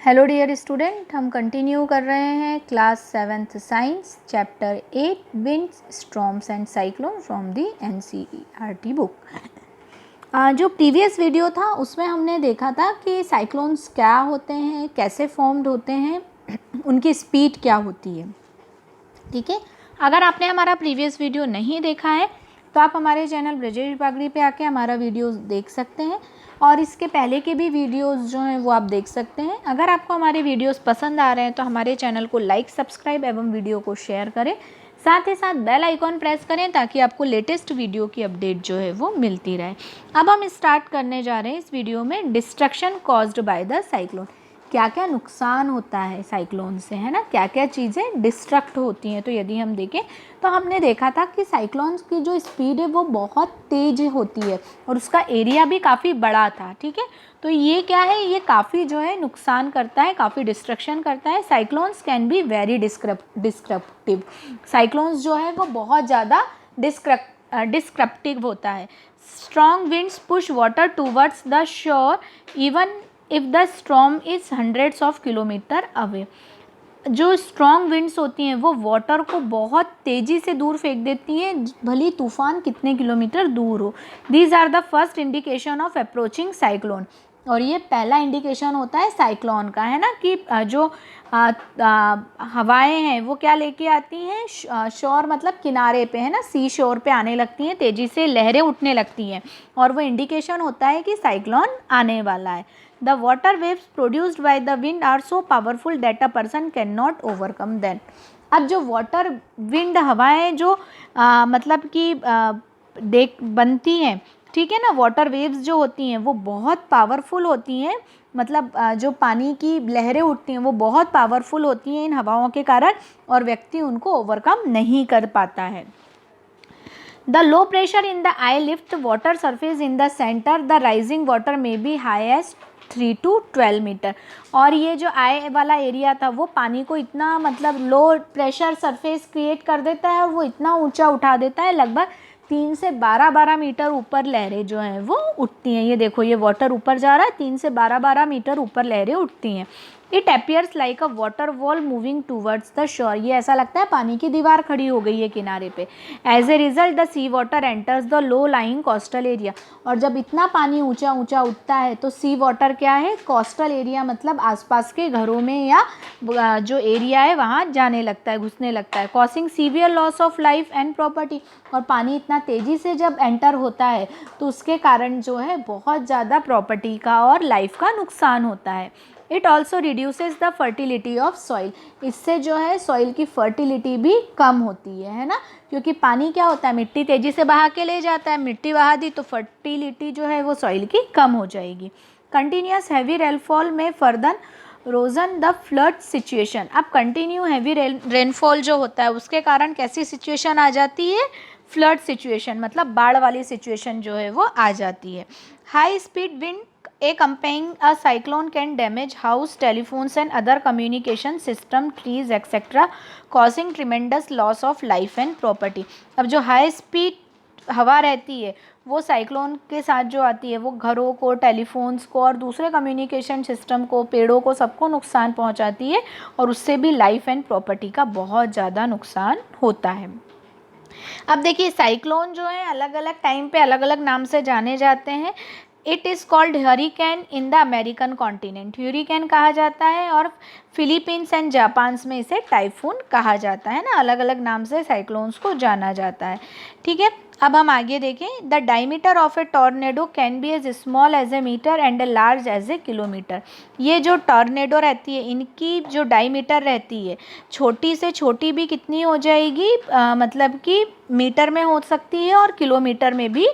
Hello dear student, हम continue कर रहे हैं class 7th science chapter 8 winds storms and cyclone from the NCERT book. जो previous video था उसमें हमने देखा था कि साइक्लोन्स क्या होते हैं, कैसे फॉर्म्ड होते हैं, उनकी स्पीड क्या होती है। ठीक है, अगर आपने हमारा प्रीवियस वीडियो नहीं देखा है तो आप हमारे चैनल ब्रजेश बागड़ी पे आके हमारा वीडियो देख सकते हैं और इसके पहले के भी वीडियोस जो हैं वो आप देख सकते हैं। अगर आपको हमारे वीडियोस पसंद आ रहे हैं तो हमारे चैनल को लाइक, सब्सक्राइब एवं वीडियो को शेयर करें। साथ ही साथ बेल आइकॉन प्रेस करें ताकि आपको लेटेस्ट वीडियो की अपडेट जो है वो मिलती रहे। अब हम स्टार्ट करने जा रहे हैं इस वीडियो में destruction caused by the cyclone. क्या क्या नुकसान होता है साइक्लोन से, है ना, क्या क्या चीज़ें डिस्ट्रक्ट होती हैं। तो यदि हम देखें तो हमने देखा था कि साइक्लोन्स की जो स्पीड है वो बहुत तेज होती है और उसका एरिया भी काफ़ी बड़ा था। ठीक है, तो ये क्या है, ये काफ़ी जो है नुकसान करता है, काफ़ी डिस्ट्रक्शन करता है। Cyclones can be very disruptive. Cyclones जो है वो बहुत ज़्यादा डिस्क्रप्टिव होता है। Strong winds push water towards the shore even if the storm is hundreds of kilometre away. जो स्ट्रॉन्ग विंड्स होती हैं वो वाटर को बहुत तेज़ी से दूर फेंक देती हैं, भली तूफान कितने किलोमीटर दूर हो। These are the first indication of approaching cyclone. और ये पहला इंडिकेशन होता है साइक्लोन का, है ना, कि जो हवाएं हैं वो क्या लेके आती हैं, शोर मतलब किनारे पे, है ना, सी शोर पे आने लगती हैं, तेज़ी से लहरें उठने लगती हैं और वो इंडिकेशन होता है कि साइक्लोन आने वाला है। The water waves produced by the wind are so powerful that a person cannot overcome them। अब जो वाटर विंड हवाएं जो मतलब कि बनती हैं, ठीक है ना, वाटर वेव्स जो होती हैं वो बहुत पावरफुल होती हैं। मतलब जो पानी की लहरें उठती हैं वो बहुत पावरफुल होती हैं इन हवाओं के कारण और व्यक्ति उनको ओवरकम नहीं कर पाता है। The low pressure in the eye lifts the water surface in the center. The rising water may be high as 3 to 12 metre. और ये जो आई वाला एरिया था वो पानी को इतना मतलब लो प्रेशर सरफेस क्रिएट कर देता है और वो इतना ऊंचा उठा देता है, लगभग 3 से 12 मीटर ऊपर लहरें जो हैं वो उठती हैं। ये देखो, ये वाटर ऊपर जा रहा है, 3 से 12 मीटर ऊपर लहरें उठती हैं। It appears like a water wall moving towards the shore. ये ऐसा लगता है पानी की दीवार खड़ी हो गई है किनारे पे। As a result the sea water enters the low lying coastal area. और जब इतना पानी ऊंचा ऊंचा उठता है तो सी वाटर क्या है, कोस्टल एरिया मतलब आसपास के घरों में या जो एरिया है वहाँ जाने लगता है, घुसने लगता है। Causing severe loss of life and property. और पानी इतना तेज़ी से जब एंटर होता है तो उसके कारण जो है बहुत ज़्यादा प्रॉपर्टी का और लाइफ का नुकसान होता है। It also reduces the fertility of soil. इससे जो है सॉइल की फर्टिलिटी भी कम होती है ना, क्योंकि पानी क्या होता है, मिट्टी तेज़ी से बहा के ले जाता है, मिट्टी बहा दी तो फर्टिलिटी जो है वो सॉइल की कम हो जाएगी। कंटिन्यूस हैवी रेनफॉल में further Rojan the flood situation. अब कंटिन्यू हैवी रेनफॉल जो होता है उसके कारण कैसी सिचुएशन आ जाती है, फ्लड सिचुएशन मतलब बाढ़ वाली सिचुएशन जो है वो आ जाती है। High speed wind accompanying a cyclone can damage house, telephones and other communication system, trees etc, causing tremendous loss of life and property। अब जो हाई स्पीड हवा रहती है वो साइक्लोन के साथ जो आती है वो घरों को, टेलीफोन्स को और दूसरे कम्युनिकेशन सिस्टम को, पेड़ों को, सबको नुकसान पहुंचाती है और उससे भी लाइफ एंड प्रॉपर्टी का बहुत ज़्यादा नुकसान होता है। अब देखिए, साइक्लोन जो है अलग अलग टाइम पे अलग अलग नाम से जाने जाते हैं। It is called hurricane in the American continent, hurricane कहा जाता है, और फिलीपींस एंड जापान में इसे टाइफून कहा जाता है ना, अलग अलग नाम से साइक्लोन्स को जाना जाता है। ठीक है, अब हम आगे देखें। The diameter of a tornado can be as small as a metre and a large as a kilometre. ये जो टॉर्नेडो रहती है इनकी जो डायमीटर रहती है, छोटी से छोटी भी कितनी हो जाएगी, मतलब कि मीटर में हो सकती है और किलोमीटर में भी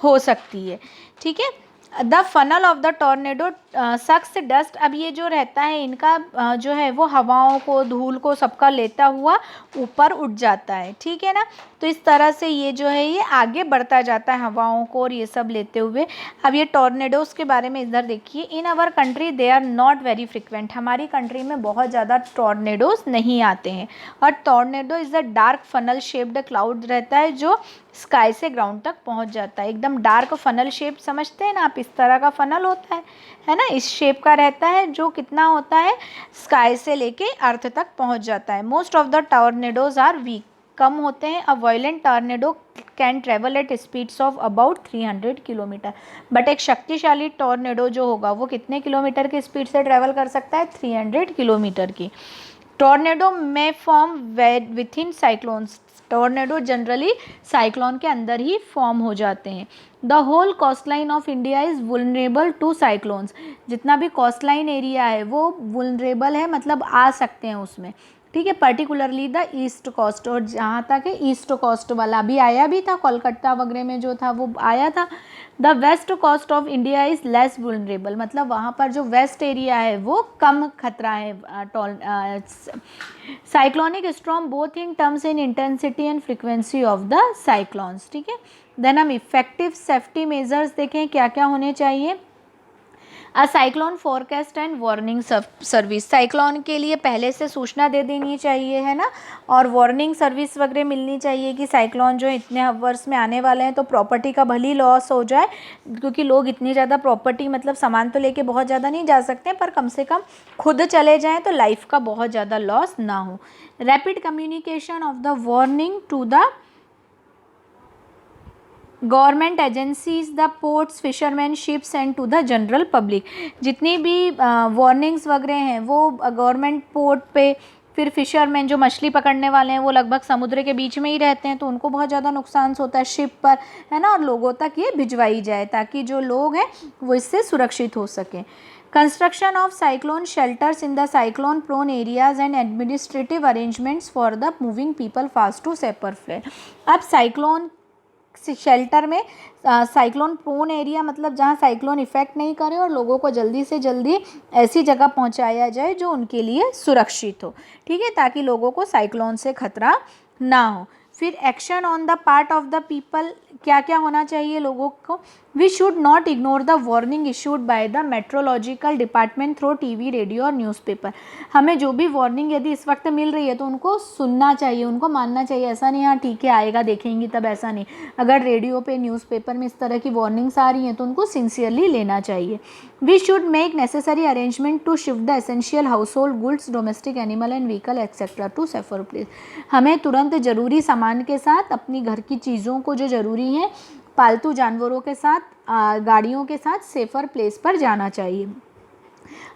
हो सकती है। ठीक है, the funnel of the tornado sucks dust. अब ये जो रहता है इनका जो है वो हवाओं को, धूल को, सबका लेता हुआ ऊपर उठ जाता है। ठीक है ना, तो इस तरह से ये जो है ये आगे बढ़ता जाता है हवाओं को और ये सब लेते हुए। अब ये टॉर्नेडोज़ के बारे में इधर देखिए। In our country they are not very frequent. हमारी कंट्री में बहुत ज़्यादा टॉर्नेडोज़ नहीं आते हैं। और tornado is a dark funnel shaped cloud रहता है जो स्काई से ग्राउंड तक पहुंच जाता है। एकदम डार्क फनल शेप समझते हैं ना आप, इस तरह का फनल होता है ना, इस शेप का रहता है, जो कितना होता है, स्काई से लेके अर्थ तक पहुंच जाता है। Most of the tornadoes are weak, कम होते हैं। A violent tornado can travel at speeds of about 300 kilometre, but एक शक्तिशाली टॉर्नेडो जो होगा वो कितने किलोमीटर की स्पीड से ट्रेवल कर सकता है, 300 किलोमीटर की। टॉर्नेडो में form within cyclones, tornado generally cyclone के अंदर ही फॉर्म हो जाते हैं। The whole coastline of India is vulnerable to cyclones, जितना भी कोस्टलाइन एरिया है वो वुलनरेबल है, मतलब आ सकते हैं उसमें, ठीक है। पर्टिकुलरली द ईस्ट कोस्ट, और जहाँ तक है ईस्ट कोस्ट वाला भी आया भी था, कोलकाता वगैरह में जो था वो आया था। The west coast of India is less vulnerable, मतलब वहाँ पर जो वेस्ट एरिया है वो कम खतरा है cyclonic storm both in terms in intensity and frequency of the cyclones, ठीक है। देन हम इफेक्टिव सेफ्टी मेजर्स देखें क्या क्या होने चाहिए। A cyclone forecast and warning service, cyclone के लिए पहले से सूचना दे देनी चाहिए, है ना, और वार्निंग सर्विस वगैरह मिलनी चाहिए कि साइक्लोन जो इतने आवर्स में आने वाले हैं, तो प्रॉपर्टी का भली लॉस हो जाए, क्योंकि लोग इतनी ज़्यादा प्रॉपर्टी, मतलब सामान तो लेके बहुत ज़्यादा नहीं जा सकते, पर कम से कम खुद चले जाएँ तो लाइफ का बहुत ज़्यादा लॉस ना हो। Rapid communication of the warning to the government agencies, the ports, fisherman, ships and to the general public, जितनी भी वार्निंग्स वगैरह हैं वो गवर्नमेंट पोर्ट पे, फिर फिशरमैन जो मछली पकड़ने वाले हैं वो लगभग समुद्र के बीच में ही रहते हैं, तो उनको बहुत ज़्यादा नुकसान होता है शिप पर, है ना, और लोगों तक ये भिजवाई जाए ताकि जो लोग हैं वो इससे सुरक्षित हो सकें। Construction of cyclone shelters in the cyclone prone areas and administrative arrangements for the moving people fast to safer place. अब साइक्लोन शेल्टर में साइक्लोन प्रोन एरिया, मतलब जहाँ साइक्लोन इफेक्ट नहीं करे और लोगों को जल्दी से जल्दी ऐसी जगह पहुँचाया जाए जो उनके लिए सुरक्षित हो, ठीक है, ताकि लोगों को साइक्लोन से खतरा ना हो। फिर action on the part of the people, क्या क्या होना चाहिए लोगों को। We should not ignore the warning issued by the meteorological department through TV, radio और न्यूज़पेपर। हमें जो भी वार्निंग यदि इस वक्त मिल रही है तो उनको सुनना चाहिए, उनको मानना चाहिए, ऐसा नहीं हाँ ठीक है आएगा देखेंगे तब, ऐसा नहीं। अगर रेडियो पे, न्यूज़पेपर में इस तरह की वार्निंग्स आ रही हैं तो उनको सिंसियरली लेना चाहिए। We should make necessary arrangement to shift the essential household goods, domestic animal and vehicle etcetera to safer place. हमें तुरंत ज़रूरी सामान के साथ अपनी घर की चीज़ों को जो ज़रूरी हैं, पालतू जानवरों के साथ, गाड़ियों के साथ सेफर प्लेस पर जाना चाहिए।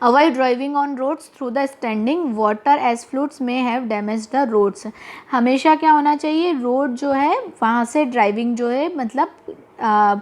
Avoid driving on roads through the standing water as floods may have damage the roads. हमेशा क्या होना चाहिए, रोड जो है वहाँ से ड्राइविंग जो है मतलब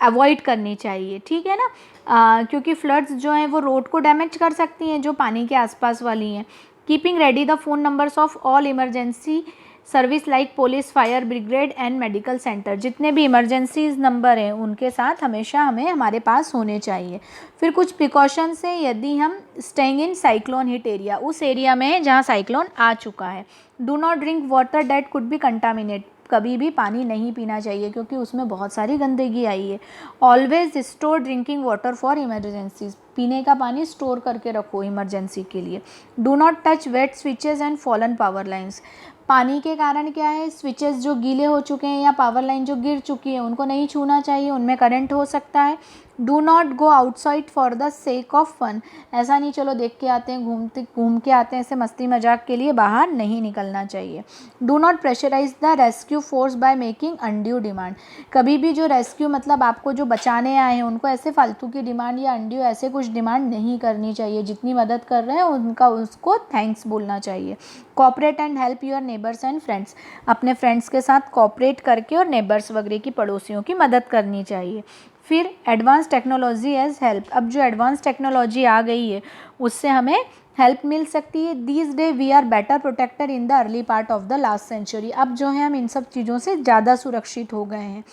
अवॉइड करनी चाहिए, ठीक है ना, क्योंकि फ्लड्स जो हैं वो रोड को डैमेज कर सकती हैं जो पानी के आसपास वाली हैं। Keeping ready the phone numbers of all emergency service like police, fire brigade and medical centre, जितने भी इमरजेंसीज नंबर हैं उनके साथ हमेशा हमें हमारे पास होने चाहिए। फिर कुछ प्रिकॉशंस हैं यदि हम staying in cyclone hit area, उस एरिया में जहाँ साइक्लोन आ चुका है। Do not drink water that could be contaminate, कभी भी पानी नहीं पीना चाहिए क्योंकि उसमें बहुत सारी गंदगी आई है। Always store drinking water for emergencies, पीने का पानी स्टोर करके रखो इमरजेंसी के लिए। Do not touch wet switches and fallen power lines, पानी के कारण क्या है, स्विचेस जो गीले हो चुके हैं या पावर लाइन जो गिर चुकी है उनको नहीं छूना चाहिए, उनमें करंट हो सकता है। Do not go outside for the sake of fun, ऐसा नहीं चलो देख के आते हैं, घूम के आते हैं, ऐसे मस्ती मजाक के लिए बाहर नहीं निकलना चाहिए। Do not pressurise the rescue force by making undue demand, कभी भी जो रेस्क्यू मतलब आपको जो बचाने आए हैं उनको ऐसे फालतू की डिमांड या अनड्यू ऐसे कुछ डिमांड नहीं करनी चाहिए। जितनी मदद कर रहे हैं उनका उसको थैंक्स बोलना चाहिए। Cooperate and help your neighbours and friends, अपने फ्रेंड्स के साथ कॉपरेट करके और नेबर्स वगैरह की पड़ोसियों की मदद करनी चाहिए। फिर एडवांस टेक्नोलॉजी एज हेल्प, अब जो एडवांस टेक्नोलॉजी आ गई है उससे हमें हेल्प मिल सकती है। These day we are better protected in the early part of the last century, अब जो है हम इन सब चीज़ों से ज़्यादा सुरक्षित हो गए हैं।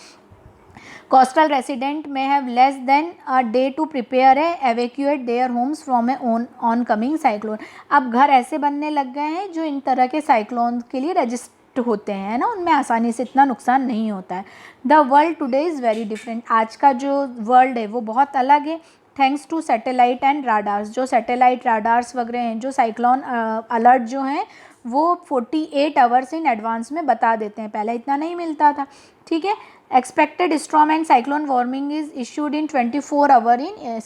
Coastal resident may have less than a day to prepare evacuate their homes from a on coming cyclone, अब घर ऐसे बनने लग गए हैं जो इन तरह के साइक्लोन के लिए रजिस्टर होते हैं ना, उनमें आसानी से इतना नुकसान नहीं होता है। The world today is very different, आज का जो वर्ल्ड है वो बहुत अलग है। थैंक्स टू सैटेलाइट एंड राडार्स, जो सैटेलाइट राडार्स वगैरह हैं, जो साइक्लोन अलर्ट जो हैं वो 48 आवर्स इन एडवांस में बता देते हैं, पहले इतना नहीं मिलता था, ठीक है। Expected storm and cyclone warning is issued in 24 hour in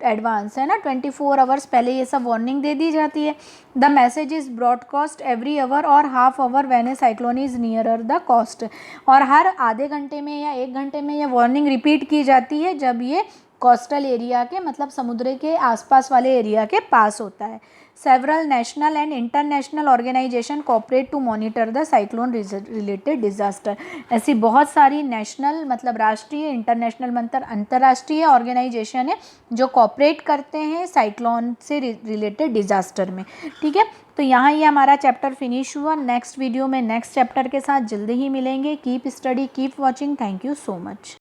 advance, है ना, 24 आवर्स पहले ये सब वार्निंग दे दी जाती है। The message is broadcast every hour और half hour when a cyclone is nearer the coast, और हर आधे घंटे में या 1 घंटे में ये वार्निंग रिपीट की जाती है जब ये कोस्टल एरिया के मतलब समुद्र के आसपास वाले एरिया के पास होता है। Several national and international organisation cooperate to monitor the cyclone related disaster. ऐसी बहुत सारी नेशनल मतलब राष्ट्रीय, इंटरनेशनल मतलब अंतर्राष्ट्रीय ऑर्गेनाइजेशन है जो कोऑपरेट करते हैं साइक्लोन से रिलेटेड डिजास्टर में, ठीक है। तो यहाँ ये हमारा चैप्टर फिनिश हुआ। नेक्स्ट वीडियो में नेक्स्ट चैप्टर के साथ जल्दी ही मिलेंगे। Keep study, keep watching. Thank you so much.